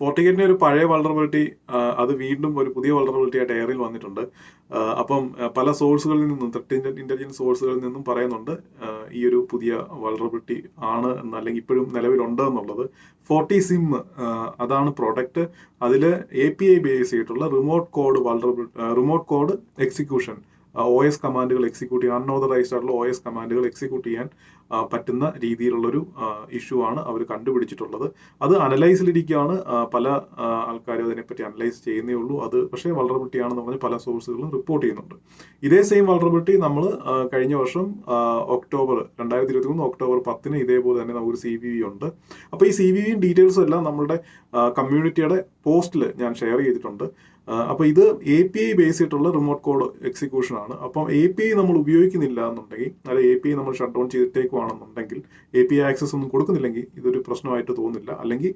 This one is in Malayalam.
ഫോർട്ടിഗേറ്റിന്റെ ഒരു പഴയ വൾണറബിലിറ്റി അത് വീണ്ടും ഒരു പുതിയ വൾണറബിലിറ്റി ആയിട്ട് എയറിൽ വന്നിട്ടുണ്ട്. അപ്പം പല സോഴ്സുകളിൽ നിന്നും ത്രെറ്റ് ഇന്റലിജൻസ് സോഴ്സുകളിൽ നിന്നും പറയുന്നുണ്ട് ഈ ഒരു പുതിയ വൾണറബിലിറ്റി ആണ് എന്ന്, അല്ലെങ്കിൽ ഇപ്പോഴും നിലവിലുണ്ട് എന്നുള്ളത്. 40 സിം അതാണ് പ്രോഡക്റ്റ്. അതിൽ API ബേസ് ചെയ്തിട്ടുള്ള റിമോട്ട് കോഡ് എക്സിക്യൂഷൻ, OS കമാൻഡുകൾ എക്സിക്യൂട്ട് ചെയ്യാൻ, അൺഓതറൈസ്ഡ് ആയിട്ടുള്ള OS കമാൻഡുകൾ എക്സിക്യൂട്ട് ചെയ്യാൻ പറ്റുന്ന രീതിയിലുള്ളൊരു ഇഷ്യൂ ആണ് അവർ കണ്ടുപിടിച്ചിട്ടുള്ളത്. അത് അനലൈസിലിരിക്കുകയാണ്. പല ആൾക്കാരും അതിനെപ്പറ്റി അനലൈസ് ചെയ്യുന്നേ ഉള്ളൂ. അത് പക്ഷേ വൾണറബിലിറ്റി ആണെന്ന് പറഞ്ഞ് പല സോഴ്സുകളും റിപ്പോർട്ട് ചെയ്യുന്നുണ്ട്. ഇതേ സെയിം വൾണറബിലിറ്റി നമ്മൾ കഴിഞ്ഞ വർഷം 2023 ഒക്ടോബർ 10 ഇതേപോലെ തന്നെ നമുക്കൊരു CVV ഉണ്ട്. അപ്പോൾ ഈ CVVയും ഡീറ്റെയിൽസും എല്ലാം നമ്മുടെ കമ്മ്യൂണിറ്റിയുടെ പോസ്റ്റിൽ ഞാൻ ഷെയർ ചെയ്തിട്ടുണ്ട്. അപ്പോൾ ഇത് API ബേസ് ചെയ്തിട്ടുള്ള റിമോട്ട് കോഡ് എക്സിക്യൂഷൻ ആണ്. അപ്പം API നമ്മൾ ഉപയോഗിക്കുന്നില്ല എന്നുണ്ടെങ്കിൽ, അല്ലെങ്കിൽ API നമ്മൾ ഷട്ട് ഡൗൺ ചെയ്തിട്ടേക്കുവാണെന്നുണ്ടെങ്കിൽ, API ആക്സസ് ഒന്നും കൊടുക്കുന്നില്ലെങ്കിൽ ഇതൊരു പ്രശ്നമായിട്ട് തോന്നില്ല. അല്ലെങ്കിൽ